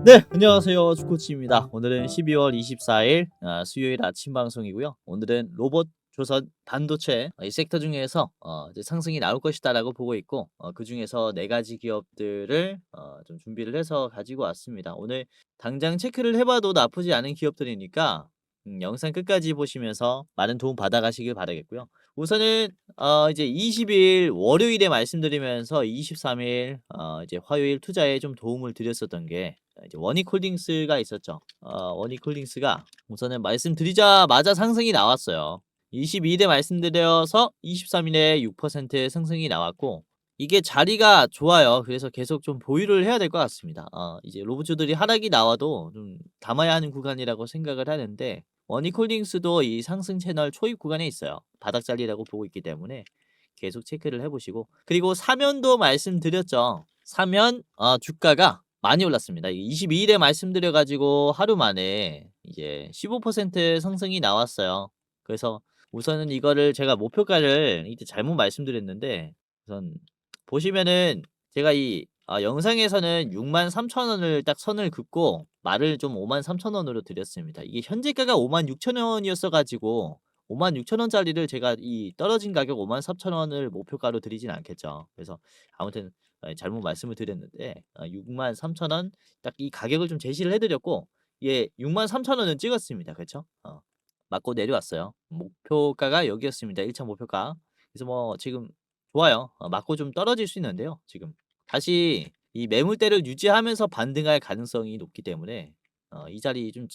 네, 안녕하세요. 주코치입니다. 오늘은 12월 24일 수요일 아침 방송이고요. 오늘은 로봇 조선 반도체 이 섹터 중에서 이제 상승이 나올 것이다라고 보고 있고 그중에서 네 가지 기업들을 좀 준비를 해서 가지고 왔습니다. 오늘 당장 체크를 해봐도 나쁘지 않은 기업들이니까 영상 끝까지 보시면서 많은 도움 받아가시길 바라겠고요. 우선은 이제 20일 월요일에 말씀드리면서 23일 이제 화요일 투자에 좀 도움을 드렸었던 게 이제 원익홀딩스가 있었죠. 원익홀딩스가 우선은 말씀드리자마자 상승이 나왔어요. 22일에 말씀드려서 23일에 6% 상승이 나왔고 이게 자리가 좋아요. 그래서 계속 좀 보유를 해야 될 것 같습니다. 이제 로봇주들이 하락이 나와도 좀 담아야 하는 구간이라고 생각을 하는데 원익홀딩스도 이 상승 채널 초입 구간에 있어요. 바닥 자리라고 보고 있기 때문에 계속 체크를 해 보시고 그리고 사면도 말씀드렸죠. 사면 주가가 많이 올랐습니다. 22일에 말씀드려 가지고 하루 만에 이제 15% 상승이 나왔어요. 그래서 우선은 이거를 제가 목표가를 이때 잘못 말씀드렸는데 우선 보시면은 제가 이 영상에서는 63,000원을 딱 선을 긋고 말을 좀 53,000원으로 드렸습니다. 이게 현재가가 56,000원이었어 가지고 56,000원짜리를 제가 이 떨어진 가격 54,000원을 목표가로 드리진 않겠죠. 그래서 아무튼 잘못 말씀을 드렸는데 63,000원 딱 이 가격을 좀 제시를 해 드렸고 예 63,000원은 찍었습니다. 그쵸? 맞고 내려왔어요. 목표가가 여기였습니다. 1차 목표가. 그래서 뭐 지금 좋아요. 맞고 좀 떨어질 수 있는데요. 지금 다시 이 매물대를 유지하면서 반등할 가능성이 높기 때문에 이 자리 좀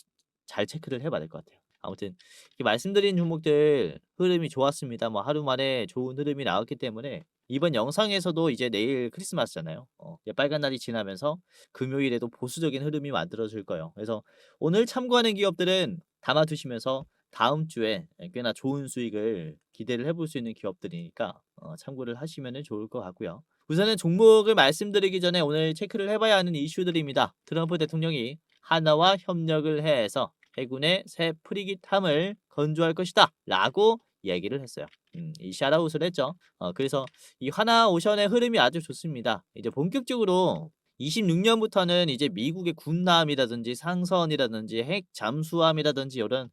잘 체크를 해 봐야 될 것 같아요. 아무튼 이렇게 말씀드린 종목들 흐름이 좋았습니다. 뭐 하루 만에 좋은 흐름이 나왔기 때문에 이번 영상에서도 이제 내일 크리스마스잖아요. 이제 빨간 날이 지나면서 금요일에도 보수적인 흐름이 만들어질 거예요. 그래서 오늘 참고하는 기업들은 담아 두시면서 다음 주에 꽤나 좋은 수익을 기대를 해볼 수 있는 기업들이니까 참고를 하시면 좋을 것 같고요. 우선은 종목을 말씀드리기 전에 오늘 체크를 해봐야 하는 이슈들입니다. 트럼프 대통령이 하나와 협력을 해서 해군의 새 프리깃함을 건조할 것이다 라고 얘기를 했어요. 이 샤라웃을 했죠. 그래서 이 하나오션의 흐름이 아주 좋습니다. 이제 본격적으로 26년부터는 이제 미국의 군함이라든지 상선이라든지 핵 잠수함이라든지 이런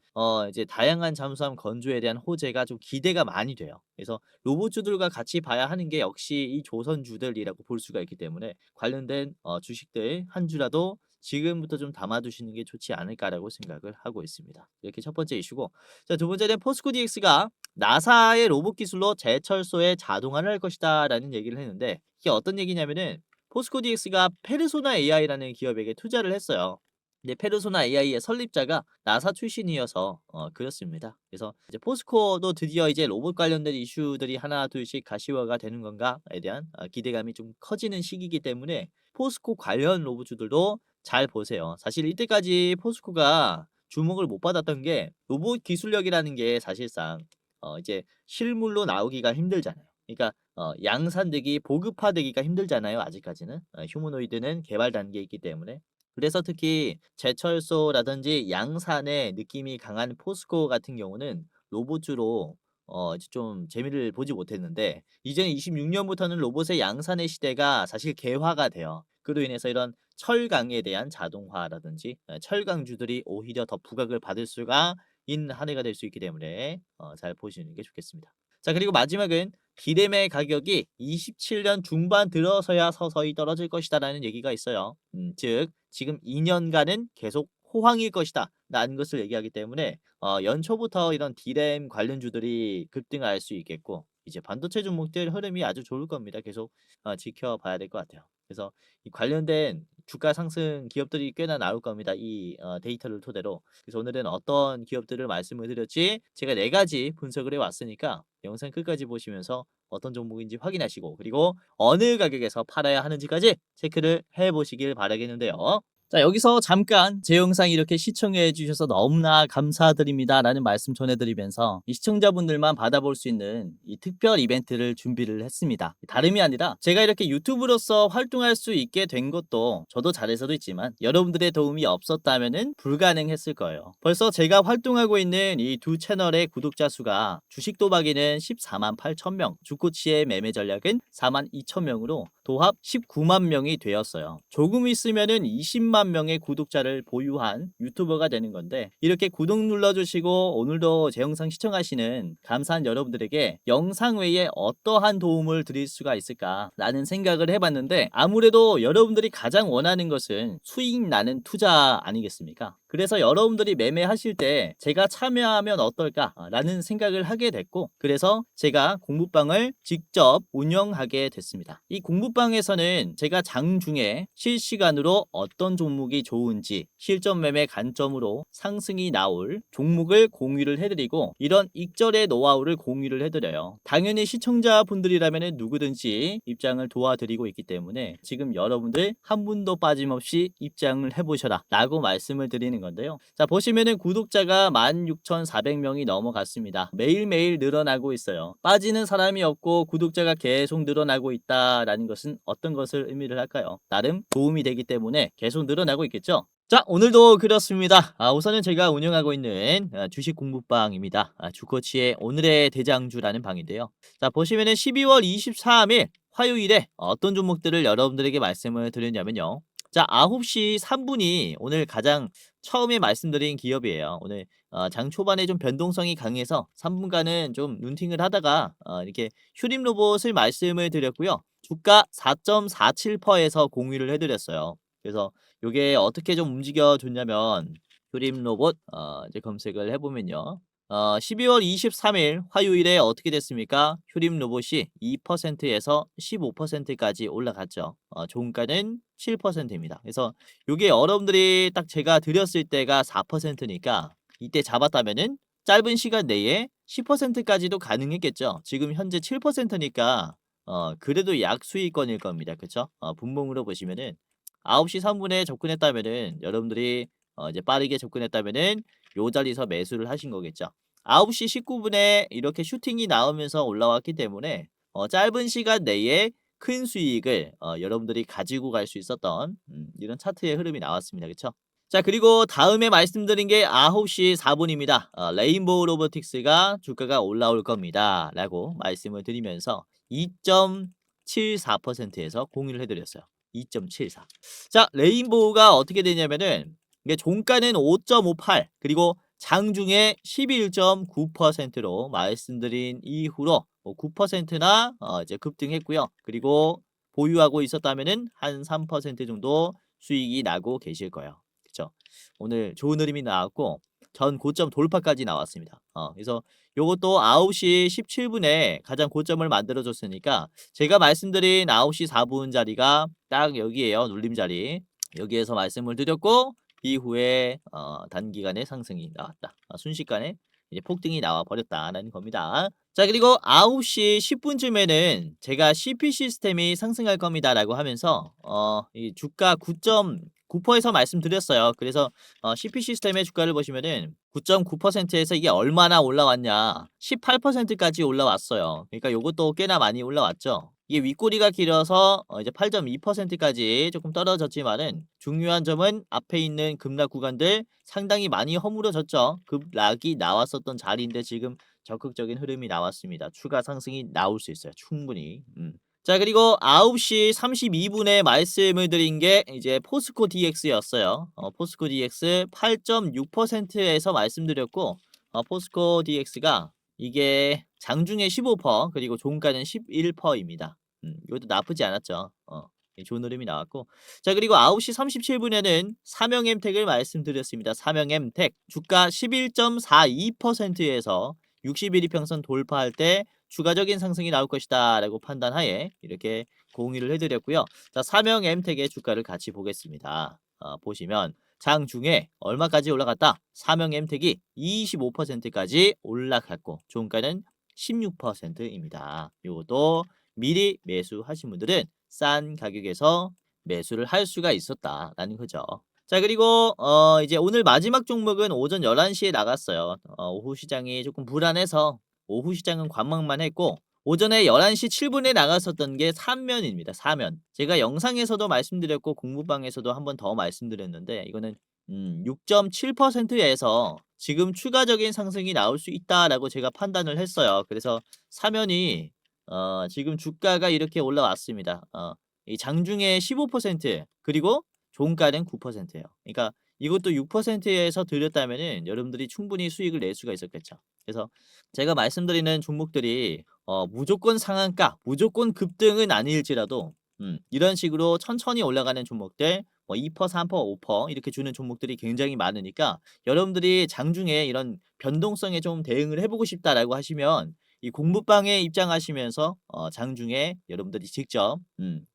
이제 다양한 잠수함 건조에 대한 호재가 좀 기대가 많이 돼요. 그래서 로봇주들과 같이 봐야 하는 게 역시 이 조선주들이라고 볼 수가 있기 때문에 관련된 주식들 한 주라도 지금부터 좀 담아두시는 게 좋지 않을까라고 생각을 하고 있습니다. 이렇게 첫 번째 이슈고 자, 두 번째는 포스코 DX가 나사의 로봇 기술로 제철소에 자동화를 할 것이다 라는 얘기를 했는데 이게 어떤 얘기냐면은 포스코 DX가 페르소나 AI라는 기업에게 투자를 했어요. 근데 페르소나 AI의 설립자가 나사 출신이어서 그렇습니다. 그래서 이제 포스코도 드디어 이제 로봇 관련된 이슈들이 하나 둘씩 가시화가 되는 건가에 대한 기대감이 좀 커지는 시기이기 때문에 포스코 관련 로봇주들도 잘 보세요. 사실 이때까지 포스코가 주목을 못 받았던 게 로봇 기술력이라는 게 사실상 이제 실물로 나오기가 힘들잖아요. 그러니까 양산되기 보급화되기가 힘들잖아요. 아직까지는 휴머노이드는 개발 단계에 있기 때문에 그래서 특히 제철소라든지 양산의 느낌이 강한 포스코 같은 경우는 로봇주로 이제 좀 재미를 보지 못했는데 이제 26년부터는 로봇의 양산의 시대가 사실 개화가 돼요. 그로 인해서 이런 철강에 대한 자동화라든지 철강주들이 오히려 더 부각을 받을 수가 있는 한 해가 될 수 있기 때문에 잘 보시는 게 좋겠습니다. 자, 그리고 마지막은 디램의 가격이 27년 중반 들어서야 서서히 떨어질 것이다라는 얘기가 있어요. 즉 지금 2년간은 계속 호황일 것이다 라는 것을 얘기하기 때문에 연초부터 이런 디램 관련주들이 급등할 수 있겠고 이제 반도체 종목들 흐름이 아주 좋을 겁니다. 계속 지켜봐야 될 것 같아요. 그래서 이 관련된 주가 상승 기업들이 꽤나 나올 겁니다. 이 데이터를 토대로. 그래서 오늘은 어떤 기업들을 말씀을 드렸지 제가 네 가지 분석을 해왔으니까 영상 끝까지 보시면서 어떤 종목인지 확인하시고 그리고 어느 가격에서 팔아야 하는지까지 체크를 해보시길 바라겠는데요. 자, 여기서 잠깐 제 영상 이렇게 시청해 주셔서 너무나 감사드립니다 라는 말씀 전해드리면서 이 시청자분들만 받아볼 수 있는 이 특별 이벤트를 준비를 했습니다. 다름이 아니라 제가 이렇게 유튜브로서 활동할 수 있게 된 것도 저도 잘해서도 있지만 여러분들의 도움이 없었다면 불가능했을 거예요. 벌써 제가 활동하고 있는 이 두 채널의 구독자 수가 주식 도박에는 14만 8천 명, 주코치의 매매 전략은 4만 2천 명으로 도합 19만 명이 되었어요. 조금 있으면은 20만 명의 구독자를 보유한 유튜버가 되는 건데, 이렇게 구독 눌러주시고 오늘도 제 영상 시청하시는 감사한 여러분들에게 영상 외에 어떠한 도움을 드릴 수가 있을까라는 생각을 해봤는데, 아무래도 여러분들이 가장 원하는 것은 수익 나는 투자 아니겠습니까? 그래서 여러분들이 매매하실 때 제가 참여하면 어떨까라는 생각을 하게 됐고, 그래서 제가 공부방을 직접 운영하게 됐습니다. 이 공부방에서는 제가 장중에 실시간으로 어떤 종목이 좋은지 실전 매매 관점으로 상승이 나올 종목을 공유를 해드리고, 이런 익절의 노하우를 공유를 해드려요. 당연히 시청자분들이라면 누구든지 입장을 도와드리고 있기 때문에 지금 여러분들 한 분도 빠짐없이 입장을 해보셔라 라고 말씀을 드리는 건데요. 자, 보시면은 구독자가 16,400명이 넘어갔습니다. 매일매일 늘어나고 있어요. 빠지는 사람이 없고 구독자가 계속 늘어나고 있다라는 것은 어떤 것을 의미를 할까요? 나름 도움이 되기 때문에 계속 늘어나고 있겠죠. 자, 오늘도 그렇습니다. 우선은 제가 운영하고 있는 주식 공부방입니다. 주코치의 오늘의 대장주라는 방인데요. 자, 보시면은 12월 23일 화요일에 어떤 종목들을 여러분들에게 말씀을 드렸냐면요. 자, 9시 3분이 오늘 가장 처음에 말씀드린 기업이에요. 오늘 장 초반에 좀 변동성이 강해서 3분간은 좀 눈팅을 하다가 이렇게 휴림 로봇을 말씀을 드렸고요. 주가 4.47%에서 공유를 해드렸어요. 그래서 요게 어떻게 좀 움직여 줬냐면, 휴림 로봇 이제 검색을 해보면요. 12월 23일 화요일에 어떻게 됐습니까? 휴림 로봇이 2%에서 15%까지 올라갔죠. 종가는 7%입니다. 그래서 요게 여러분들이 딱 제가 드렸을 때가 4%니까 이때 잡았다면은 짧은 시간 내에 10%까지도 가능했겠죠. 지금 현재 7%니까 그래도 약수익권일 겁니다. 그쵸? 분봉으로 보시면은 9시 3분에 접근했다면은 여러분들이 이제 빠르게 접근했다면은 요 자리에서 매수를 하신 거겠죠. 9시 19분에 이렇게 슈팅이 나오면서 올라왔기 때문에 짧은 시간 내에 큰 수익을 여러분들이 가지고 갈 수 있었던 이런 차트의 흐름이 나왔습니다. 그쵸? 자, 그리고 다음에 말씀드린 게 9시 4분입니다. 레인보우 로보틱스가 주가가 올라올 겁니다 라고 말씀을 드리면서 2.74%에서 공유를 해드렸어요. 2.74. 자, 레인보우가 어떻게 되냐면은 이게 종가는 5.58 그리고 장중에 11.9%로 말씀드린 이후로 9%나 이제 급등했고요. 그리고 보유하고 있었다면은 한 3% 정도 수익이 나고 계실 거예요. 그쵸? 오늘 좋은 흐름이 나왔고 전 고점 돌파까지 나왔습니다. 그래서 요것도 9시 17분에 가장 고점을 만들어 줬으니까 제가 말씀드린 9시 4분 자리가 딱 여기에요. 눌림 자리. 여기에서 말씀을 드렸고 이후에 단기간에 상승이 나왔다. 순식간에 이제 폭등이 나와 버렸다라는 겁니다. 자, 그리고 9시 10분쯤에는 제가 CP 시스템이 상승할 겁니다라고 하면서 이 주가 9.9%에서 말씀드렸어요. 그래서 CP 시스템의 주가를 보시면은 9.9%에서 이게 얼마나 올라왔냐? 18%까지 올라왔어요. 그러니까 요것도 꽤나 많이 올라왔죠. 이게 윗꼬리가 길어서 이제 8.2%까지 조금 떨어졌지만은 중요한 점은 앞에 있는 급락 구간들 상당히 많이 허물어졌죠. 급락이 나왔었던 자리인데 지금 적극적인 흐름이 나왔습니다. 추가 상승이 나올 수 있어요. 충분히. 자, 그리고 9시 32분에 말씀을 드린 게 이제 포스코 DX였어요. 포스코 DX 8.6%에서 말씀드렸고 포스코 DX가 이게 장중에 15% 그리고 종가는 11%입니다. 이것도 나쁘지 않았죠. 좋은 흐름이 나왔고, 자, 그리고 9시 37분에는 삼영엠텍을 말씀드렸습니다. 삼영엠텍 주가 11.42%에서 60일 이평선 돌파할 때 추가적인 상승이 나올 것이다 라고 판단하에 이렇게 공유를 해드렸고요. 자, 삼영엠텍의 주가를 같이 보겠습니다. 보시면 장중에 얼마까지 올라갔다? 삼영엠텍이 25%까지 올라갔고 종가는 16%입니다. 요것도 미리 매수하신 분들은 싼 가격에서 매수를 할 수가 있었다라는 거죠. 자, 그리고 이제 오늘 마지막 종목은 오전 11시에 나갔어요. 오후 시장이 조금 불안해서 오후 시장은 관망만 했고 오전에 11시 7분에 나갔었던 게 삼면입니다. 삼면. 제가 영상에서도 말씀드렸고 공부방에서도 한 번 더 말씀드렸는데 이거는 6.7%에서 지금 추가적인 상승이 나올 수 있다라고 제가 판단을 했어요. 그래서 사면이 지금 주가가 이렇게 올라왔습니다. 이 장중에 15% 그리고 종가는 9%예요. 그러니까 이것도 6%에서 들였다면은 여러분들이 충분히 수익을 낼 수가 있었겠죠. 그래서 제가 말씀드리는 종목들이 무조건 상한가, 무조건 급등은 아닐지라도 이런 식으로 천천히 올라가는 종목들 뭐 2% 3% 5% 이렇게 주는 종목들이 굉장히 많으니까 여러분들이 장중에 이런 변동성에 좀 대응을 해 보고 싶다라고 하시면 이 공부방에 입장하시면서 장중에 여러분들이 직접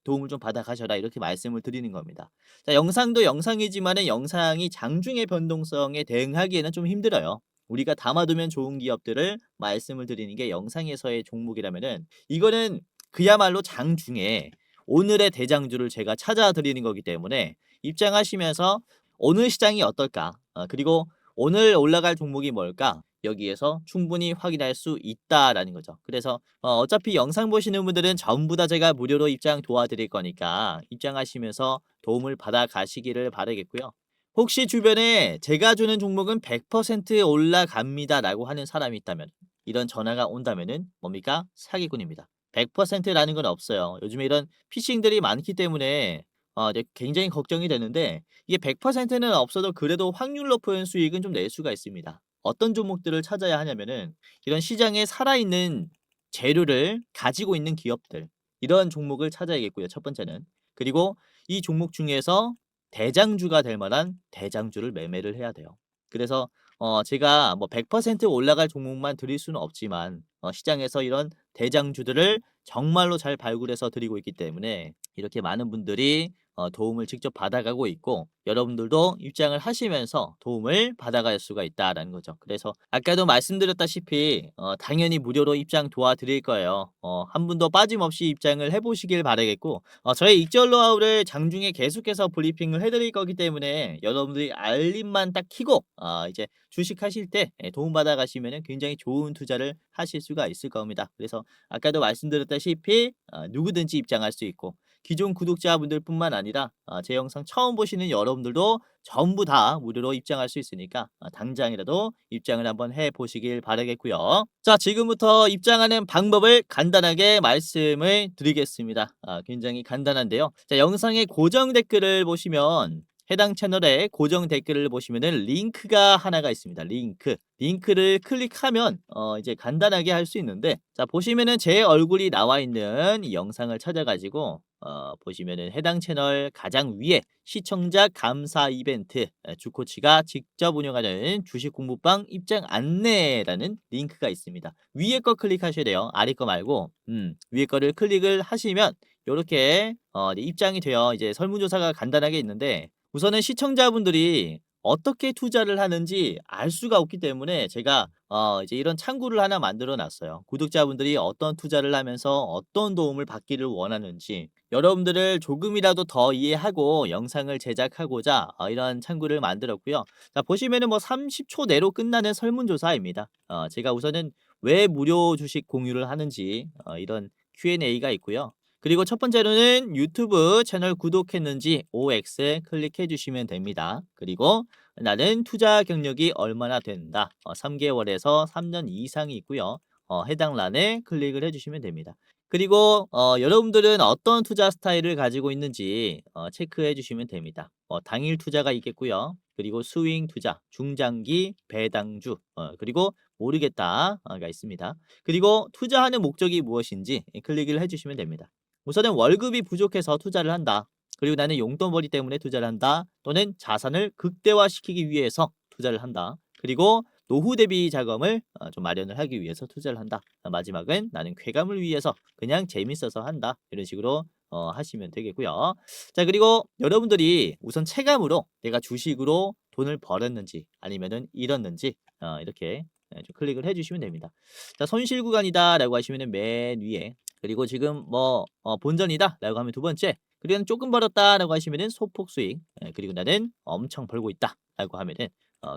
도움을 좀 받아 가셔라 이렇게 말씀을 드리는 겁니다. 자, 영상도 영상이지만은 영상이 장중의 변동성에 대응하기에는 좀 힘들어요. 우리가 담아두면 좋은 기업들을 말씀을 드리는 게 영상에서의 종목이라면은 이거는 그야말로 장중에 오늘의 대장주를 제가 찾아 드리는 거기 때문에 입장하시면서 '오늘 시장이 어떨까? 그리고 오늘 올라갈 종목이 뭘까?' 여기에서 충분히 확인할 수 있다라는 거죠. 그래서 어차피 영상 보시는 분들은 전부 다 제가 무료로 입장 도와드릴 거니까 입장하시면서 도움을 받아 가시기를 바라겠고요. 혹시 주변에 제가 주는 종목은 100% 올라갑니다라고 하는 사람이 있다면 이런 전화가 온다면은 뭡니까? 사기꾼입니다. 100%라는 건 없어요. 요즘에 이런 피싱들이 많기 때문에 이제 굉장히 걱정이 되는데 이게 100%는 없어도 그래도 확률 높은 수익은 좀 낼 수가 있습니다. 어떤 종목들을 찾아야 하냐면은 이런 시장에 살아있는 재료를 가지고 있는 기업들 이런 종목을 찾아야겠고요. 첫 번째는. 그리고 이 종목 중에서 대장주가 될 만한 대장주를 매매를 해야 돼요. 그래서 제가 뭐 100% 올라갈 종목만 드릴 수는 없지만 시장에서 이런 대장주들을 정말로 잘 발굴해서 드리고 있기 때문에 이렇게 많은 분들이 도움을 직접 받아가고 있고 여러분들도 입장을 하시면서 도움을 받아갈 수가 있다라는 거죠. 그래서 아까도 말씀드렸다시피 당연히 무료로 입장 도와드릴 거예요. 한 분도 빠짐없이 입장을 해보시길 바라겠고 저의 익절 노하우를 장중에 계속해서 브리핑을 해드릴 거기 때문에 여러분들이 알림만 딱 켜고 이제 주식하실 때 도움받아 가시면 굉장히 좋은 투자를 하실 수가 있을 겁니다. 그래서 아까도 말씀드렸다시피 누구든지 입장할 수 있고 기존 구독자분들 뿐만 아니라 제 영상 처음 보시는 여러분들도 전부 다 무료로 입장할 수 있으니까 당장이라도 입장을 한번 해보시길 바라겠고요. 자, 지금부터 입장하는 방법을 간단하게 말씀을 드리겠습니다. 굉장히 간단한데요. 자, 영상의 고정 댓글을 보시면 해당 채널에 고정 댓글을 보시면은 링크가 하나가 있습니다. 링크를 클릭하면 이제 간단하게 할 수 있는데 자, 보시면은 제 얼굴이 나와 있는 이 영상을 찾아가지고 보시면은 해당 채널 가장 위에 시청자 감사 이벤트 주코치가 직접 운영하는 주식 공부방 입장 안내라는 링크가 있습니다. 위에 거 클릭하셔야 돼요. 아래 거 말고 위에 거를 클릭을 하시면 요렇게 입장이 돼요. 이제 설문조사가 간단하게 있는데 우선은 시청자분들이 어떻게 투자를 하는지 알 수가 없기 때문에 제가 이제 이런 창구를 하나 만들어 놨어요. 구독자분들이 어떤 투자를 하면서 어떤 도움을 받기를 원하는지 여러분들을 조금이라도 더 이해하고 영상을 제작하고자 이런 창구를 만들었고요. 자, 보시면은 뭐 30초 내로 끝나는 설문조사입니다. 제가 우선은 왜 무료 주식 공유를 하는지 이런 Q&A가 있고요. 그리고 첫 번째로는 유튜브 채널 구독했는지 OX 클릭해 주시면 됩니다. 그리고 나는 투자 경력이 얼마나 된다. 3개월에서 3년 이상이 있고요. 해당 란에 클릭을 해주시면 됩니다. 그리고 여러분들은 어떤 투자 스타일을 가지고 있는지 체크해 주시면 됩니다. 당일 투자가 있겠고요. 그리고 스윙 투자, 중장기, 배당주, 그리고 모르겠다가 있습니다. 그리고 투자하는 목적이 무엇인지 클릭을 해주시면 됩니다. 우선은 월급이 부족해서 투자를 한다. 그리고 나는 용돈벌이 때문에 투자를 한다. 또는 자산을 극대화시키기 위해서 투자를 한다. 그리고 노후 대비 자금을 좀 마련을 하기 위해서 투자를 한다. 마지막은 나는 쾌감을 위해서 그냥 재밌어서 한다. 이런 식으로 하시면 되겠고요. 자, 그리고 여러분들이 우선 체감으로 내가 주식으로 돈을 벌었는지 아니면은 잃었는지 이렇게 좀 클릭을 해주시면 됩니다. 자, 손실 구간이다라고 하시면은 맨 위에 그리고 지금 뭐 본전이다라고 하면 두 번째 그리고 조금 벌었다라고 하시면은 소폭 수익 그리고 나는 엄청 벌고 있다라고 하면은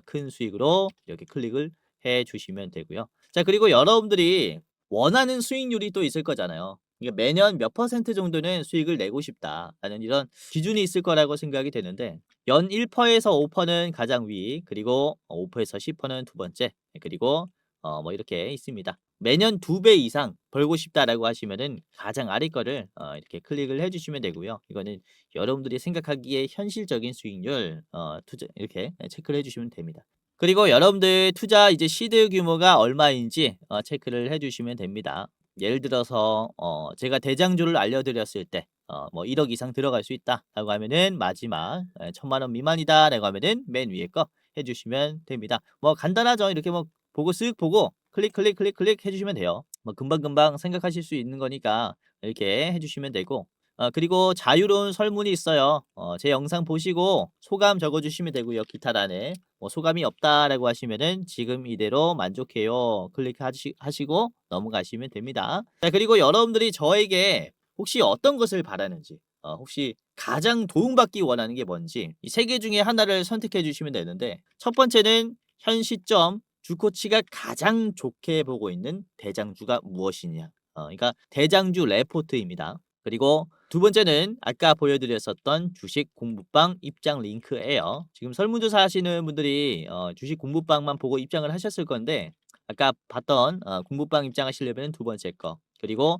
큰 수익으로 이렇게 클릭을 해 주시면 되고요. 자, 그리고 여러분들이 원하는 수익률이 또 있을 거잖아요. 이게 매년 몇 퍼센트 정도는 수익을 내고 싶다라는 이런 기준이 있을 거라고 생각이 되는데 연 1%에서 5%는 가장 위, 그리고 5%에서 10%는 두 번째, 그리고 뭐 이렇게 있습니다. 매년 2배 이상 벌고 싶다라고 하시면은 가장 아래 거를 이렇게 클릭을 해 주시면 되고요. 이거는 여러분들이 생각하기에 현실적인 수익률 투자 이렇게 체크를 해 주시면 됩니다. 그리고 여러분들 투자 이제 시드 규모가 얼마인지 체크를 해 주시면 됩니다. 예를 들어서 제가 대장주를 알려드렸을 때 뭐 1억 이상 들어갈 수 있다라고 하면은 마지막 1,000만 원 미만이다라고 하면은 맨 위에 거 해주시면 됩니다. 뭐 간단하죠. 이렇게 뭐 보고 쓱 보고 클릭 클릭 클릭 클릭 해주시면 돼요. 뭐 금방금방 생각하실 수 있는 거니까 이렇게 해주시면 되고 그리고 자유로운 설문이 있어요. 제 영상 보시고 소감 적어주시면 되고요. 기타란에 뭐 소감이 없다라고 하시면은 지금 이대로 만족해요. 하시고 넘어가시면 됩니다. 자, 그리고 여러분들이 저에게 혹시 어떤 것을 바라는지, 혹시 가장 도움받기 원하는 게 뭔지 이 세 개 중에 하나를 선택해 주시면 되는데 첫 번째는 현 시점 주코치가 가장 좋게 보고 있는 대장주가 무엇이냐. 그러니까 대장주 레포트입니다. 그리고 두 번째는 아까 보여드렸었던 주식 공부방 입장 링크예요. 지금 설문조사 하시는 분들이 주식 공부방만 보고 입장을 하셨을 건데 아까 봤던 공부방 입장하시려면 두 번째 거 그리고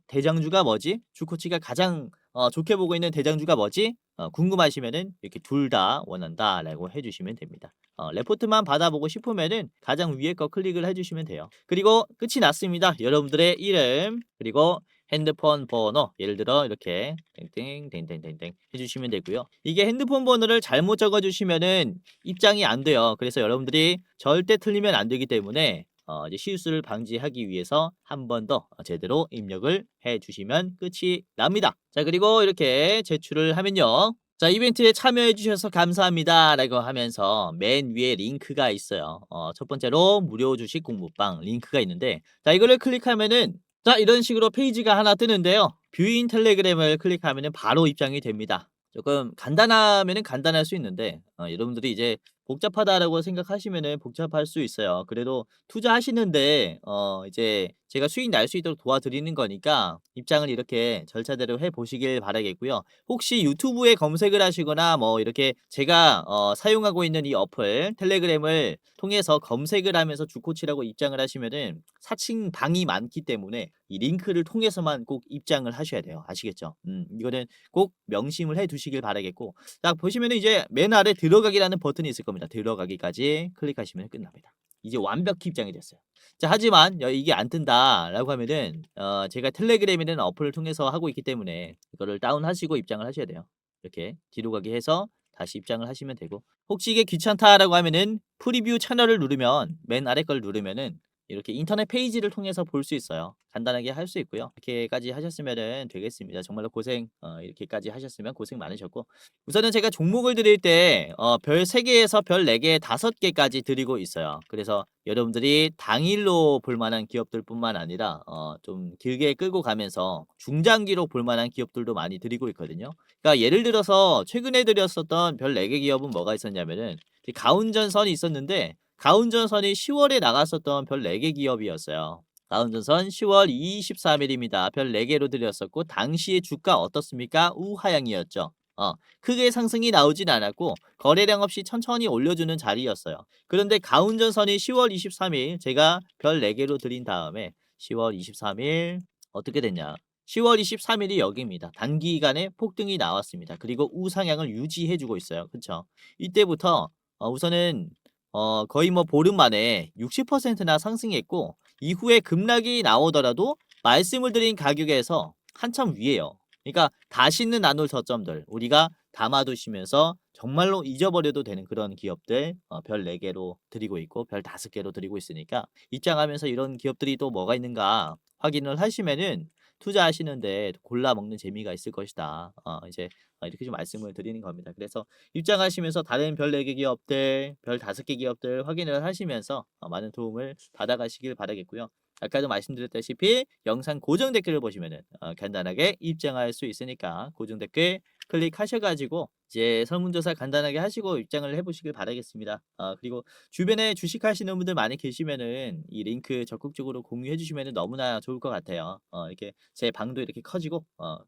대장주가 뭐지? 주코치가 가장 좋게 보고 있는 대장주가 뭐지? 궁금하시면은 이렇게 둘 다 원한다라고 해주시면 됩니다. 레포트만 받아보고 싶으면은 가장 위에 거 클릭을 해주시면 돼요. 그리고 끝이 났습니다. 여러분들의 이름 그리고 핸드폰 번호 예를 들어 이렇게 땡땡땡땡땡땡 해주시면 되고요. 이게 핸드폰 번호를 잘못 적어주시면은 입장이 안 돼요. 그래서 여러분들이 절대 틀리면 안 되기 때문에 이제 실수를 방지하기 위해서 한 번 더 제대로 입력을 해주시면 끝이 납니다. 자, 그리고 이렇게 제출을 하면요. 자, 이벤트에 참여해 주셔서 감사합니다 라고 하면서 맨 위에 링크가 있어요. 첫 번째로 무료 주식 공부방 링크가 있는데 자, 이거를 클릭하면은 자, 이런 식으로 페이지가 하나 뜨는데요. 뷰인 텔레그램을 클릭하면은 바로 입장이 됩니다. 조금 간단하면은 간단할 수 있는데 여러분들이 이제 복잡하다라고 생각하시면은 복잡할 수 있어요. 그래도 투자하시는데 이제 제가 수익 날 수 있도록 도와드리는 거니까 입장을 이렇게 절차대로 해 보시길 바라겠고요. 혹시 유튜브에 검색을 하시거나 뭐 이렇게 제가 사용하고 있는 이 어플 텔레그램을 통해서 검색을 하면서 주코치라고 입장을 하시면은 사칭 방이 많기 때문에 이 링크를 통해서만 꼭 입장을 하셔야 돼요. 아시겠죠? 이거는 꼭 명심을 해 두시길 바라겠고 자, 보시면은 이제 맨 아래 들어가기라는 버튼이 있을 겁니다. 들어가기까지 클릭하시면 끝납니다. 이제 완벽히 입장이 됐어요. 자, 하지만 이게 안 뜬다라고 하면은 제가 텔레그램이라는 어플을 통해서 하고 있기 때문에 이거를 다운하시고 입장을 하셔야 돼요. 이렇게 뒤로 가기 해서 다시 입장을 하시면 되고 혹시 이게 귀찮다라고 하면은 프리뷰 채널을 누르면 맨 아래 걸 누르면은 이렇게 인터넷 페이지를 통해서 볼 수 있어요. 간단하게 할 수 있고요. 이렇게까지 하셨으면은 되겠습니다. 정말로 고생 이렇게까지 하셨으면 고생 많으셨고 우선은 제가 종목을 드릴 때 별 3개에서 별 4개, 5개까지 드리고 있어요. 그래서 여러분들이 당일로 볼 만한 기업들뿐만 아니라 좀 길게 끌고 가면서 중장기로 볼 만한 기업들도 많이 드리고 있거든요. 그러니까 예를 들어서 최근에 드렸었던 별 4개 기업은 뭐가 있었냐면은 가운전선이 있었는데 가운전선이 10월에 나갔었던 별 4개 기업이었어요. 가운전선 10월 23일입니다. 별 4개로 드렸었고 당시의 주가 어떻습니까? 우하향이었죠. 크게 상승이 나오진 않았고 거래량 없이 천천히 올려주는 자리였어요. 그런데 가운전선이 10월 23일 제가 별 4개로 드린 다음에 10월 23일 어떻게 됐냐? 10월 23일이 여기입니다. 단기간에 폭등이 나왔습니다. 그리고 우상향을 유지해주고 있어요. 그쵸? 이때부터 우선은 거의 뭐 보름 만에 60%나 상승했고 이후에 급락이 나오더라도 말씀을 드린 가격에서 한참 위에요. 그러니까 다시는 나눌 저점들 우리가 담아두시면서 정말로 잊어버려도 되는 그런 기업들 별 4개로 드리고 있고 별 5개로 드리고 있으니까 입장하면서 이런 기업들이 또 뭐가 있는가 확인을 하시면은 투자하시는데 골라 먹는 재미가 있을 것이다. 이제 이렇게 좀 말씀을 드리는 겁니다. 그래서 입장하시면서 다른 별 4개 기업들, 별 5개 기업들 확인을 하시면서 많은 도움을 받아가시길 바라겠고요. 아까도 말씀드렸다시피 영상 고정 댓글을 보시면은 간단하게 입장할 수 있으니까 고정 댓글 클릭하셔가지고 이제 설문조사 간단하게 하시고 입장을 해보시길 바라겠습니다. 그리고 주변에 주식하시는 분들 많이 계시면은 이 링크 적극적으로 공유해 주시면은 너무나 좋을 것 같아요. 이렇게 제 방도 이렇게 커지고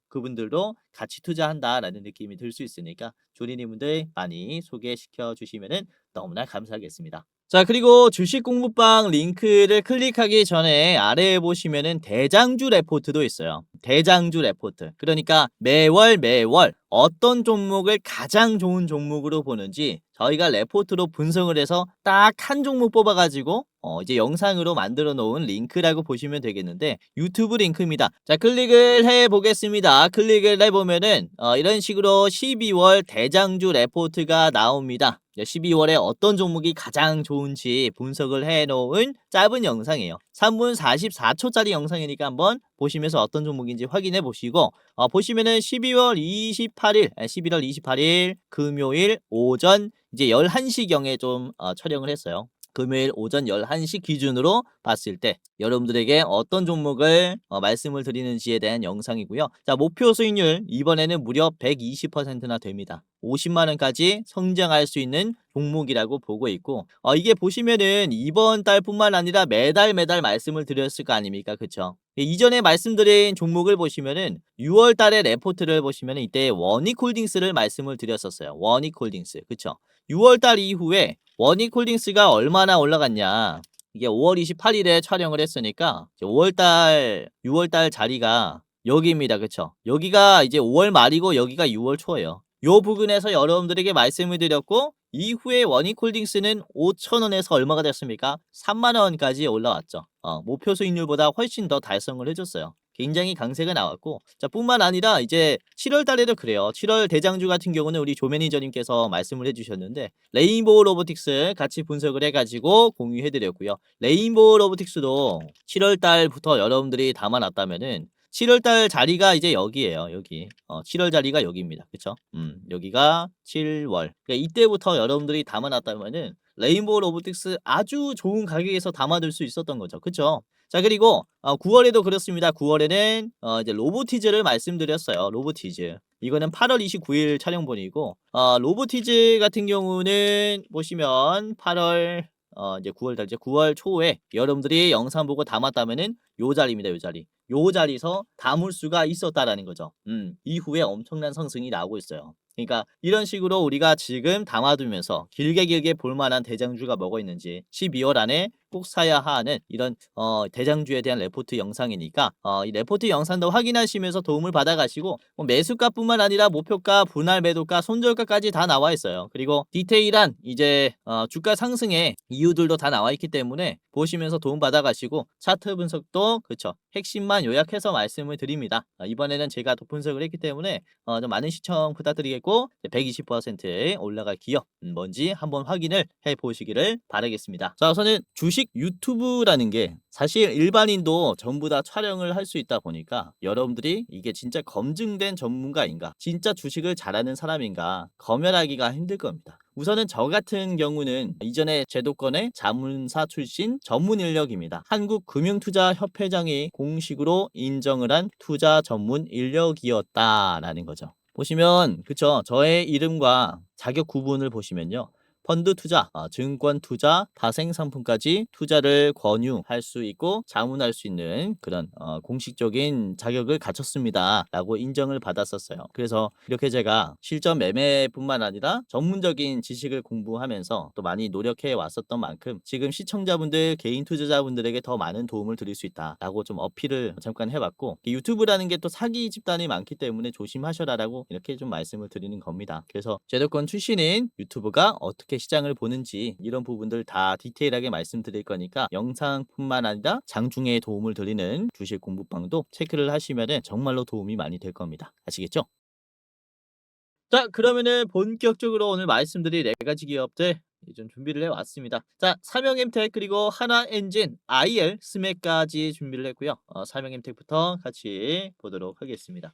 그분들도 같이 투자한다라는 느낌이 들 수 있으니까 조리님분들 많이 소개시켜 주시면은 너무나 감사하겠습니다. 자, 그리고 주식 공부방 링크를 클릭하기 전에 아래에 보시면은 대장주 레포트도 있어요. 대장주 레포트. 그러니까 매월 어떤 종목을 가장 좋은 종목으로 보는지 저희가 레포트로 분석을 해서 딱 한 종목 뽑아가지고 이제 영상으로 만들어 놓은 링크라고 보시면 되겠는데, 유튜브 링크입니다. 자, 클릭을 해 보겠습니다. 클릭을 해보면은 이런 식으로 12월 대장주 레포트가 나옵니다. 12월에 어떤 종목이 가장 좋은지 분석을 해놓은 짧은 영상이에요. 3분 44초짜리 영상이니까 한번 보시면서 어떤 종목인지 확인해 보시고, 보시면은 11월 28일 금요일 오전 이제 11시경에 좀 촬영을 했어요. 금요일 오전 11시 기준으로 봤을 때 여러분들에게 어떤 종목을 말씀을 드리는지에 대한 영상이고요. 자, 목표 수익률 이번에는 무려 120%나 됩니다. 50만 원까지 성장할 수 있는 종목이라고 보고 있고, 이게 보시면은 이번 달뿐만 아니라 매달 말씀을 드렸을 거 아닙니까? 그쵸? 이전에 말씀드린 종목을 보시면은 6월 달에 레포트를 보시면은 이때 원익홀딩스를 말씀을 드렸었어요. 원익홀딩스. 그쵸? 6월 달 이후에 원익홀딩스가 얼마나 올라갔냐. 이게 5월 28일에 촬영을 했으니까 6월 달 자리가 여기입니다. 그쵸? 여기가 이제 5월 말이고 여기가 6월 초예요. 요 부분에서 여러분들에게 말씀을 드렸고, 이후에 원익홀딩스는 5,000원에서 얼마가 됐습니까? 3만 원까지 올라왔죠. 목표 수익률보다 훨씬 더 달성을 해줬어요. 굉장히 강세가 나왔고, 자, 뿐만 아니라 이제 7월 달에도 그래요. 7월 대장주 같은 경우는 우리 조 매니저님께서 말씀을 해주셨는데, 레인보우 로보틱스 같이 분석을 해가지고 공유해드렸고요. 레인보우 로보틱스도 7월 달부터 여러분들이 담아놨다면은 7월 달 자리가 이제 여기에요. 여기. 7월 자리가 여기입니다. 그쵸? 여기가 7월. 그러니까 이때부터 여러분들이 담아놨다면은 레인보우 로보틱스 아주 좋은 가격에서 담아둘 수 있었던 거죠. 그쵸? 자, 그리고 9월에도 그렇습니다. 9월에는 이제 로보티즈를 말씀드렸어요. 로보티즈. 이거는 8월 29일 촬영본이고, 로보티즈 같은 경우는 보시면 8월 이제 9월 달, 이제 9월 초에 여러분들이 영상 보고 담았다면은 요 자리입니다. 요 자리. 요 자리에서 담을 수가 있었다라는 거죠. 이후에 엄청난 상승이 나오고 있어요. 그러니까 이런 식으로 우리가 지금 담아두면서 길게 볼만한 대장주가 뭐가 있는지 12월 안에 꼭 사야 하는 이런 대장주에 대한 레포트 영상이니까 이 레포트 영상도 확인하시면서 도움을 받아가시고, 뭐 매수가뿐만 아니라 목표가, 분할 매도가, 손절가까지 다 나와 있어요. 그리고 디테일한 이제 주가 상승의 이유들도 다 나와 있기 때문에 보시면서 도움 받아가시고, 차트 분석도 그쵸, 핵심만 요약해서 말씀을 드립니다. 이번에는 제가 또 분석을 했기 때문에 좀 많은 시청 부탁드리겠고, 120% 올라갈 기업 뭔지 한번 확인을 해보시기를 바라겠습니다. 자, 우선은 주식 유튜브라는 게 사실 일반인도 전부 다 촬영을 할 수 있다 보니까 여러분들이 이게 진짜 검증된 전문가인가, 진짜 주식을 잘하는 사람인가 검열하기가 힘들 겁니다. 우선은 저 같은 경우는 이전에 제도권의 자문사 출신 전문 인력입니다. 한국금융투자협회장이 공식으로 인정을 한 투자 전문 인력이었다라는 거죠. 보시면 그쵸, 저의 이름과 자격 구분을 보시면요, 펀드 투자, 증권 투자, 다생 상품까지 투자를 권유할 수 있고 자문할 수 있는 그런 공식적인 자격을 갖췄습니다라고 인정을 받았었어요. 그래서 이렇게 제가 실전 매매뿐만 아니라 전문적인 지식을 공부하면서 또 많이 노력해 왔었던 만큼 지금 시청자분들, 개인 투자자분들에게 더 많은 도움을 드릴 수 있다라고 좀 어필을 잠깐 해봤고, 유튜브라는 게 또 사기 집단이 많기 때문에 조심하셔라라고 이렇게 좀 말씀을 드리는 겁니다. 그래서 제도권 출신인 유튜브가 어떻게 시장을 보는지 이런 부분들 다 디테일하게 말씀드릴 거니까 영상뿐만 아니라 장중에 도움을 드리는 주식 공부방도 체크를 하시면은 정말로 도움이 많이 될 겁니다. 아시겠죠? 자, 그러면은 본격적으로 오늘 말씀드릴 4가지 기업들 좀 준비를 해왔습니다. 자, 삼형엠텍 그리고 하나엔진, IL, 스맥까지 준비를 했고요. 삼형엠텍부터 같이 보도록 하겠습니다.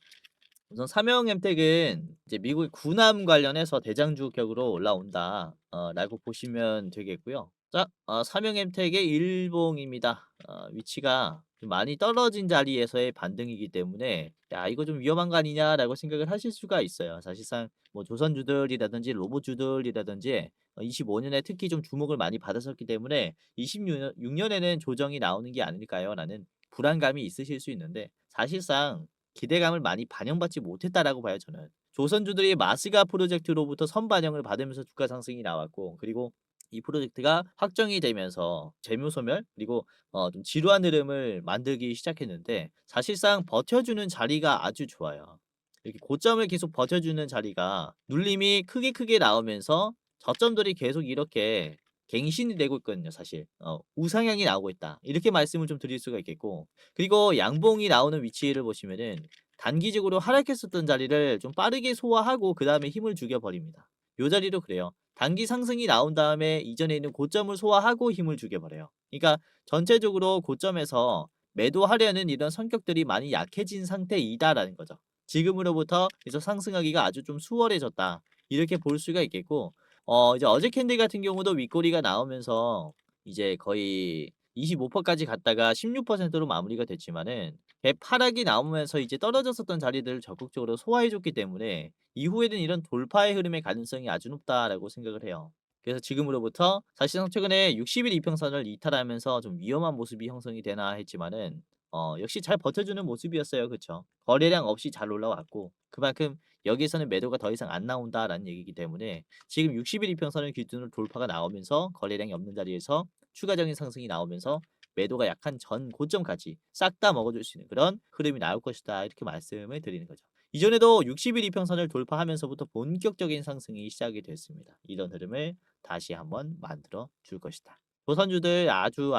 우선 삼형엠텍은 이제 미국의 군함 관련해서 대장주 격으로 올라온다 라고 보시면 되겠고요. 자, 삼형엠텍의 일봉입니다. 위치가 좀 많이 떨어진 자리에서의 반등이기 때문에 야, 이거 좀 위험한 거 아니냐라고 생각을 하실 수가 있어요. 사실상 뭐 조선주들이라든지 로봇주들이라든지 25년에 특히 좀 주목을 많이 받았었기 때문에 26년에는 조정이 나오는 게 아닐까요? 라는 불안감이 있으실 수 있는데, 사실상 기대감을 많이 반영받지 못했다라고 봐요, 저는. 조선주들이 마스가 프로젝트로부터 선반영을 받으면서 주가 상승이 나왔고, 그리고 이 프로젝트가 확정이 되면서 재무 소멸 그리고 좀 지루한 흐름을 만들기 시작했는데 사실상 버텨주는 자리가 아주 좋아요. 이렇게 고점을 계속 버텨주는 자리가 눌림이 크게 나오면서 저점들이 계속 이렇게 갱신이 되고 있거든요 사실. 우상향이 나오고 있다. 이렇게 말씀을 좀 드릴 수가 있겠고 그리고 양봉이 나오는 위치를 보시면은 단기적으로 하락했었던 자리를 좀 빠르게 소화하고 그다음에 힘을 죽여 버립니다. 요 자리도 그래요. 단기 상승이 나온 다음에 이전에 있는 고점을 소화하고 힘을 죽여 버려요. 그러니까 전체적으로 고점에서 매도하려는 이런 성격들이 많이 약해진 상태이다라는 거죠. 지금으로부터 그래서 상승하기가 아주 좀 수월해졌다. 이렇게 볼 수가 있겠고 이제 어제 캔들 같은 경우도 윗꼬리가 나오면서 이제 거의 25%까지 갔다가 16%로 마무리가 됐지만은 갭 하락이 나오면서 이제 떨어졌었던 자리들을 적극적으로 소화해 줬기 때문에 이후에는 이런 돌파의 흐름의 가능성이 아주 높다라고 생각을 해요. 그래서 지금으로부터 사실상 최근에 60일 이평선을 이탈하면서 좀 위험한 모습이 형성이 되나 했지만은 역시 잘 버텨주는 모습이었어요. 그쵸? 거래량 없이 잘 올라왔고 그만큼 여기에서는 매도가 더 이상 안 나온다라는 얘기이기 때문에 지금 60일 이평선을 기준으로 돌파가 나오면서 거래량이 없는 자리에서 추가적인 상승이 나오면서 매도가 약한 전 고점까지 싹 다 먹어줄 수 있는 그런 흐름이 나올 것이다. 이렇게 말씀을 드리는 거죠. 이전에도 60일 이평선을 돌파하면서부터 본격적인 상승이 시작이 됐습니다. 이런 흐름을 다시 한번 만들어 줄 것이다. 조선주들 아주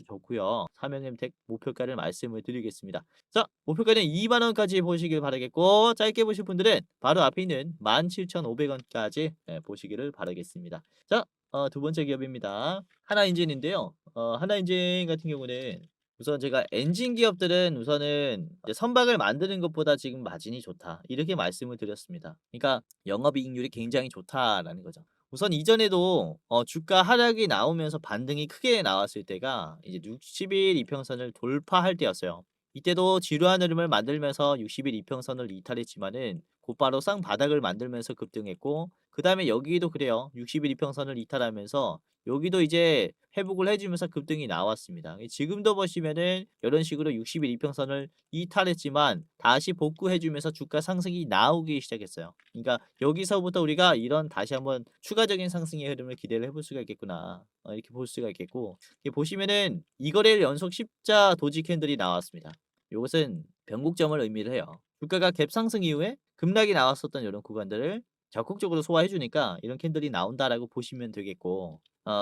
좋고요. 삼형림택 목표가를 말씀을 드리겠습니다. 자, 목표가는 2만 원까지 보시길 바라겠고 짧게 보실 분들은 바로 앞에 있는 17,500원까지 보시기를 바라겠습니다. 자, 두 번째 기업입니다. 하나인진인데요. 하나인진 같은 경우는 우선 제가 엔진 기업들은 우선은 이제 "선박을 만드는 것보다 지금 마진이 좋다." 이렇게 말씀을 드렸습니다. 그러니까 "영업이익률이 굉장히 좋다."라는 거죠. 우선 이전에도 주가 하락이 나오면서 반등이 크게 나왔을 때가 이제 60일 이평선을 돌파할 때였어요. 이때도 지루한 흐름을 만들면서 60일 이평선을 이탈했지만은 곧바로 쌍바닥을 만들면서 급등했고 그다음에 여기도 그래요. 60일 이평선을 이탈하면서 여기도 이제 회복을 해 주면서 급등이 나왔습니다. 지금도 보시면은 이런 식으로 60일 이평선을 이탈했지만 다시 복구해 주면서 주가 상승이 나오기 시작했어요. 그러니까 여기서부터 우리가 이런 다시 한번 추가적인 상승의 흐름을 기대를 해볼 수가 있겠구나. 이렇게 볼 수가 있겠고 이게 보시면은 이거래일 연속 십자 도지 캔들이 나왔습니다. 요것은 변곡점을 의미를 해요. 주가가 갭 상승 이후에 급락이 나왔었던 이런 구간들을 적극적으로 소화해 주니까 이런 캔들이 나온다라고 보시면 되겠고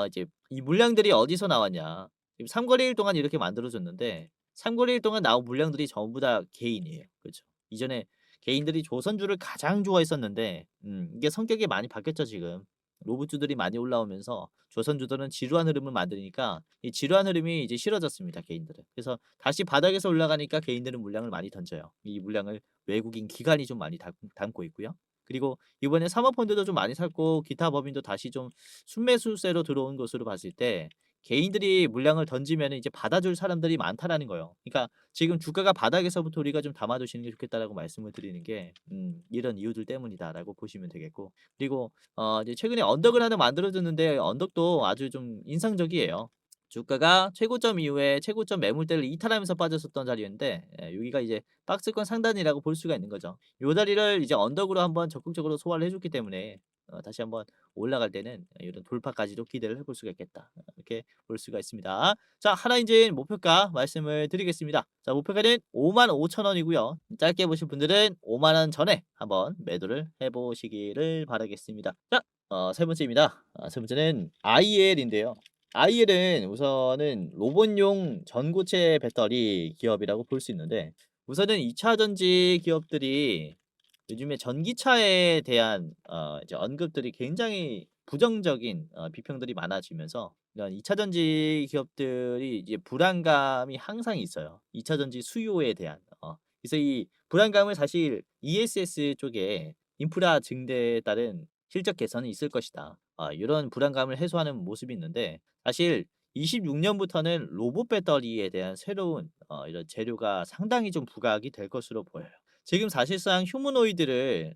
이제 이 물량들이 어디서 나왔냐. 지금 삼거래일 동안 이렇게 만들어 줬는데 삼거래일 동안 나온 물량들이 전부 다 개인이에요. 그렇죠. 이전에 개인들이 조선주를 가장 좋아했었는데 이게 성격이 많이 바뀌었죠 지금. 로봇주들이 많이 올라오면서 조선주들은 지루한 흐름을 만드니까 이 지루한 흐름이 이제 싫어졌습니다 개인들은. 그래서 다시 바닥에서 올라가니까 개인들은 물량을 많이 던져요. 이 물량을 외국인 기관이 좀 많이 담고 있고요. 그리고 이번에 사모펀드도 좀 많이 샀고 기타 법인도 다시 좀 순매수세로 들어온 것으로 봤을 때 개인들이 물량을 던지면은 이제 받아줄 사람들이 많다라는 거예요. 그러니까 지금 주가가 바닥에서부터 우리가 좀 담아 두시는 게 좋겠다라고 말씀을 드리는 게 이런 이유들 때문이다라고 보시면 되겠고 그리고 이제 최근에 언덕을 하나 만들어 줬는데 언덕도 아주 좀 인상적이에요. 주가가 최고점 이후에 최고점 매물대를 이탈하면서 빠졌었던 자리였는데 여기가 이제 박스권 상단이라고 볼 수가 있는 거죠. 요 자리를 이제 언덕으로 한번 적극적으로 소화를 해 줬기 때문에 다시 한번 올라갈 때는 이런 돌파까지도 기대를 해볼 수가 있겠다. 이렇게 볼 수가 있습니다. 자, 하나인진 목표가 말씀을 드리겠습니다. 자, 목표가는 55,000원이고요. 짧게 보실 분들은 5만 원 전에 한번 매도를 해 보시기를 바라겠습니다. 자, 세 번째입니다. 세 번째는 IL인데요. IL은 우선은 로봇용 전고체 배터리 기업이라고 볼 수 있는데 우선은 2차 전지 기업들이 요즘에 전기차에 대한 이제 언급들이 굉장히 부정적인 비평들이 많아지면서 이런 2차 전지 기업들이 이제 불안감이 항상 있어요. 2차 전지 수요에 대한. 그래서 이 불안감을 사실 ESS 쪽에 인프라 증대에 따른 실적 개선이 있을 것이다. 이런 불안감을 해소하는 모습이 있는데 사실 26 년부터는 로봇 배터리에 대한 새로운 이런 재료가 상당히 좀 부각이 될 것으로 보여요. 지금 사실상 휴머노이드를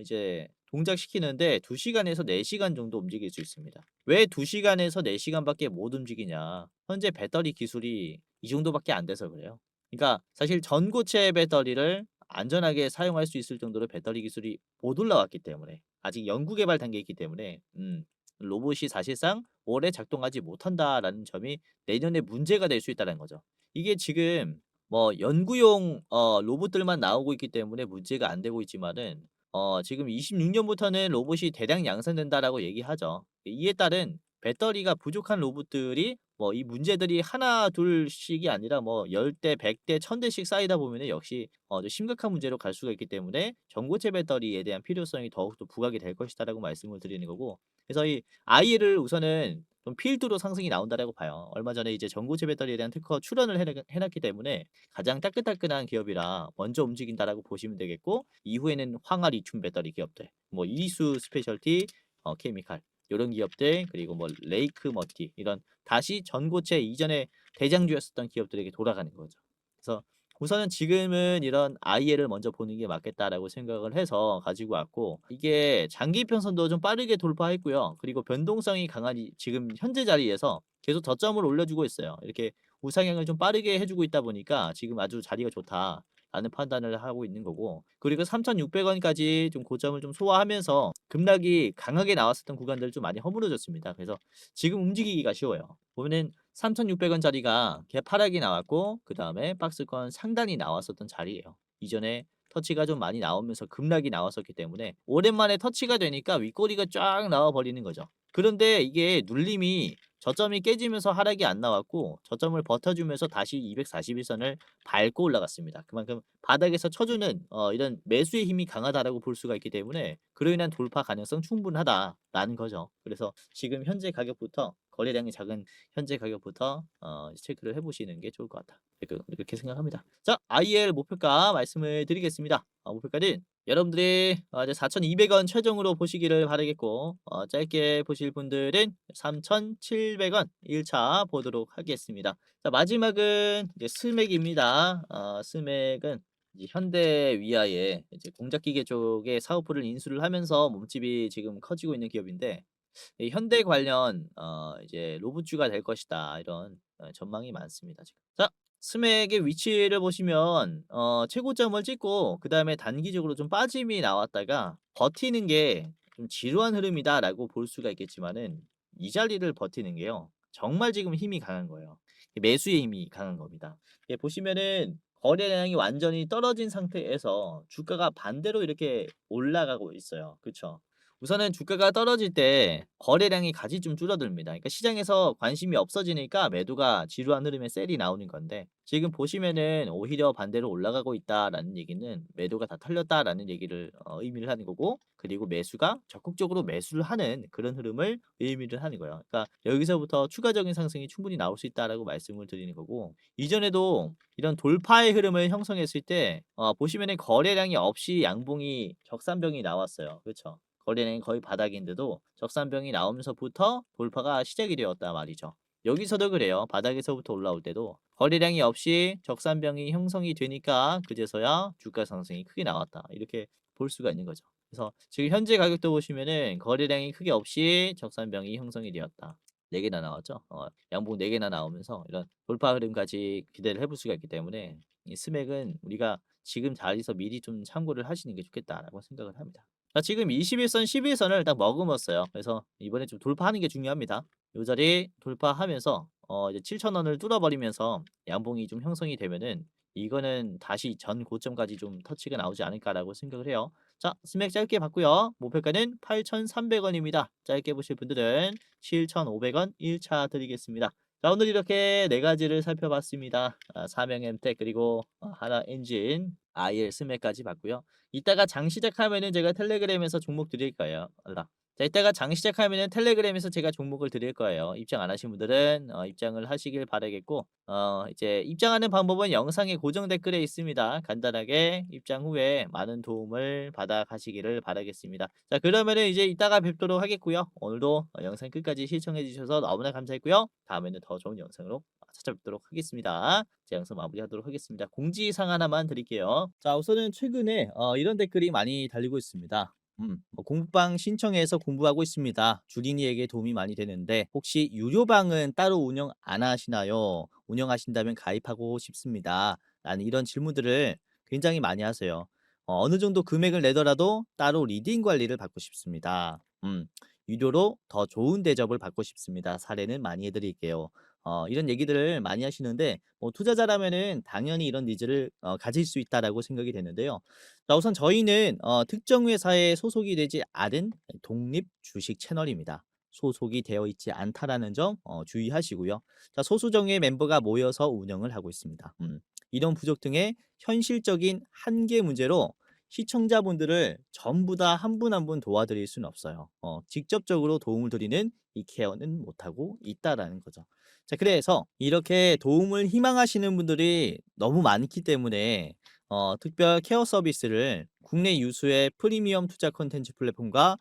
이제 동작시키는데 2 시간에서 4 시간 정도 움직일 수 있습니다. 왜 2 시간에서 4 시간밖에 못 움직이냐. 현재 배터리 기술이 이 정도밖에 안 돼서 그래요. 그러니까 사실 전고체 배터리를 안전하게 사용할 수 있을 정도로 배터리 기술이 못 올라왔기 때문에 아직 연구 개발 단계에 있기 때문에 로봇이 사실상 올해 작동하지 못한다라는 점이 내년에 문제가 될 수 있다는 거죠. 이게 지금 뭐 연구용 로봇들만 나오고 있기 때문에 문제가 안 되고 있지만은 지금 26 년부터는 로봇이 대량 양산된다라고 얘기하죠. 이에 따른 배터리가 부족한 로봇들이 뭐 이 문제들이 하나 둘씩이 아니라 뭐 10 대, 100 대, 1000 대씩 쌓이다 보면은 역시 좀 심각한 문제로 갈 수가 있기 때문에 전고체 배터리에 대한 필요성이 더욱더 부각이 될 것이다라고 말씀을 드리는 거고, 그래서 이 IE를 우선은 좀 필두로 상승이 나온다라고 봐요. 얼마 전에 이제 전고체 배터리에 대한 특허 출원을 해 놨기 때문에 가장 따끈따끈한 기업이라 먼저 움직인다라고 보시면 되겠고, 이후에는 황화 리튬 배터리 기업들, 뭐 이수 스페셜티 케미칼 요런 기업들, 그리고 뭐 레이크 머티 이런 다시 전고체 이전에 대장주였었던 기업들에게 돌아가는 거죠. 그래서 우선은 지금은 이런 IE를 먼저 보는 게 맞겠다라고 생각을 해서 가지고 왔고, 이게 장기 편선도 좀 빠르게 돌파했고요. 그리고 변동성이 강한 지금 현재 자리에서 계속 저점을 올려주고 있어요. 이렇게 우상향을 좀 빠르게 해주고 있다 보니까 지금 아주 자리가 좋다라는 판단을 하고 있는 거고, 그리고 3,600 원까지 좀 고점을 좀 소화하면서 급락이 강하게 나왔었던 구간들을 좀 많이 허물어졌습니다. 그래서 지금 움직이기가 쉬워요. 보면은 3,600 원짜리가 개파락이 나왔고, 그다음에 박스권 상단이 나왔었던 자리예요. 이전에 터치가 좀 많이 나오면서 급락이 나왔었기 때문에 오랜만에 터치가 되니까 윗꼬리가 쫙 나와 버리는 거죠. 그런데 이게 눌림이 저점이 깨지면서 하락이 안 나왔고, 저점을 버텨주면서 다시 241 선을 밟고 올라갔습니다. 그만큼 바닥에서 쳐주는 이런 매수의 힘이 강하다라고 볼 수가 있기 때문에 그로 인한 돌파 가능성 충분하다라는 거죠. 그래서 지금 현재 가격부터, 거래량이 작은 현재 가격부터 체크를 해 보시는 게 좋을 것 같다. 이렇게 생각합니다. 자, IL 목표가 말씀을 드리겠습니다. 목표가는 여러분들이 이제 4,200원 최종으로 보시기를 바라겠고, 짧게 보실 분들은 3,700원 1차 보도록 하겠습니다. 자, 마지막은 이제 스맥입니다. 스맥은 이제 현대위아의 이제 공작기계 쪽의 사업부를 인수를 하면서 몸집이 지금 커지고 있는 기업인데, 이 현대 관련 이제 로봇주가 될 것이다, 이런 전망이 많습니다 지금. 자, 스맥의 위치를 보시면 최고점을 찍고 그다음에 단기적으로 좀 빠짐이 나왔다가 버티는 게 좀 지루한 흐름이다라고 볼 수가 있겠지만은, 이 자리를 버티는 게요 정말 지금 힘이 강한 거예요. 매수의 힘이 강한 겁니다. 보시면은 거래량이 완전히 떨어진 상태에서 주가가 반대로 이렇게 올라가고 있어요. 그쵸? 우선은 주가가 떨어질 때 거래량이 같이 좀 줄어듭니다. 그러니까 시장에서 관심이 없어지니까 매도가 지루한 흐름에 셀이 나오는 건데, 지금 보시면은 오히려 반대로 올라가고 있다라는 얘기는 매도가 다 털렸다라는 얘기를 의미를 하는 거고, 그리고 매수가 적극적으로 매수를 하는 그런 흐름을 의미를 하는 거예요. 그러니까 여기서부터 추가적인 상승이 충분히 나올 수 있다라고 말씀을 드리는 거고, 이전에도 이런 돌파의 흐름을 형성했을 때 보시면은 거래량이 없이 양봉이 적산병이 나왔어요. 그렇죠? 거래량이 거의 바닥인데도 적산병이 나오면서부터 돌파가 시작이 되었단 말이죠. 여기서도 그래요. 바닥에서부터 올라올 때도 거래량이 없이 적산병이 형성이 되니까 그제서야 주가 상승이 크게 나왔다, 이렇게 볼 수가 있는 거죠. 그래서 지금 현재 가격도 보시면은 거래량이 크게 없이 적산병이 형성이 되었다. 4 개나 나왔죠. 양봉 4 개나 나오면서 이런 돌파 흐름까지 기대를 해볼 수가 있기 때문에, 이 스맥은 우리가 지금 자리에서 미리 좀 참고를 하시는 게 좋겠다라고 생각을 합니다. 자, 지금 21선 11 선을 딱 머금었어요. 그래서 이번에 좀 돌파하는 게 중요합니다. 요 자리 돌파하면서 이제 7천 원을 뚫어 버리면서 양봉이 좀 형성이 되면은, 이거는 다시 전 고점까지 좀 터치가 나오지 않을까라고 생각을 해요. 자, 스맥 짧게 봤고요. 목표가는 8,300 원입니다. 짧게 보실 분들은 7,500원 1차 드리겠습니다. 자, 오늘 이렇게 네 가지를 살펴봤습니다. 사명 엠텍, 그리고 하나 엔진, IL 스맥까지 봤고요. 이따가 장 시작하면은 제가 텔레그램에서 종목 드릴 거예요. 자, 이따가 장 시작하면은 텔레그램에서 제가 종목을 드릴 거예요. 입장 안 하신 분들은 입장을 하시길 바라겠고, 이제 입장하는 방법은 영상의 고정 댓글에 있습니다. 간단하게 입장 후에 많은 도움을 받아 가시기를 바라겠습니다. 자, 그러면은 이제 이따가 뵙도록 하겠고요. 오늘도 영상 끝까지 시청해 주셔서 너무나 감사했고요. 다음에는 더 좋은 영상으로 찾아뵙도록 하겠습니다. 제 영상 마무리하도록 하겠습니다. 공지사항 하나만 드릴게요. 자, 우선은 최근에 이런 댓글이 많이 달리고 있습니다. 뭐 공부방 신청해서 공부하고 있습니다. 주린이에게 도움이 많이 되는데 혹시 유료방은 따로 운영 안 하시나요? 운영하신다면 가입하고 싶습니다. 라는 이런 질문들을 굉장히 많이 하세요. 어느 정도 금액을 내더라도 따로 리딩 관리를 받고 싶습니다. 유료로 더 좋은 대접을 받고 싶습니다. 사례는 많이 해드릴게요. 이런 얘기들을 많이 하시는데 뭐 투자자라면은 당연히 이런 니즈를 가질 수 있다라고 생각이 되는데요. 자, 우선 저희는 특정 회사에 소속이 되지 않은 독립 주식 채널입니다. 소속이 되어 있지 않다라는 점 주의하시고요. 자, 소수정의 멤버가 모여서 운영을 하고 있습니다. 이런 부족 등의 현실적인 한계 문제로 시청자분들을 전부 다 한 분 한 분 도와드릴 수는 없어요. 직접적으로 도움을 드리는 이 케어는 못하고 있다라는 거죠. 자, 그래서 이렇게 도움을 희망하시는 분들이 너무 많기 때문에 특별 케어 서비스를 국내 유수의 프리미엄 투자 콘텐츠 플랫폼과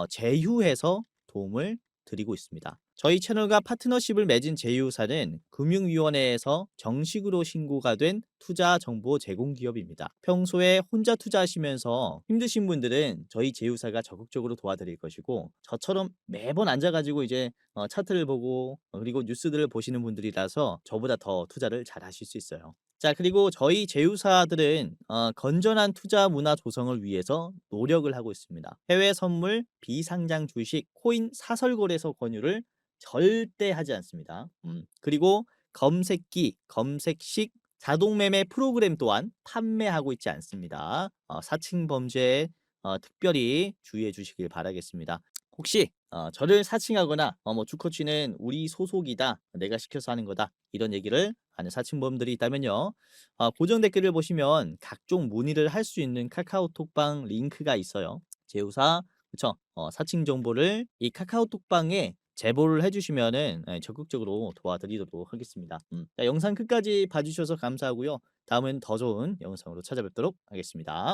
제휴해서 도움을 드리고 있습니다. 저희 채널과 파트너십을 맺은 제휴사는 금융위원회에서 정식으로 신고가 된 투자 정보 제공 기업입니다. 평소에 혼자 투자하시면서 힘드신 분들은 저희 제휴사가 적극적으로 도와드릴 것이고, 저처럼 매번 앉아가지고 이제 차트를 보고 그리고 뉴스들을 보시는 분들이라서 저보다 더 투자를 잘 하실 수 있어요. 자, 그리고 저희 제휴사들은 건전한 투자 문화 조성을 위해서 노력을 하고 있습니다. 해외 선물, 비상장 주식, 코인 사설거래소 권유를 절대 하지 않습니다. 그리고 검색기, 검색식 자동 매매 프로그램 또한 판매하고 있지 않습니다. 사칭 범죄에 특별히 주의해 주시길 바라겠습니다. 혹시 저를 사칭하거나 뭐 주코치는 우리 소속이다, 내가 시켜서 하는 거다, 이런 얘기를 하는 사칭범들이 있다면요. 고정 댓글을 보시면 각종 문의를 할 수 있는 카카오톡방 링크가 있어요. 제휴사, 그쵸? 사칭 정보를 이 카카오톡방에 제보를 해주시면은 적극적으로 도와드리도록 하겠습니다. 자, 영상 끝까지 봐주셔서 감사하고요. 다음은 더 좋은 영상으로 찾아뵙도록 하겠습니다.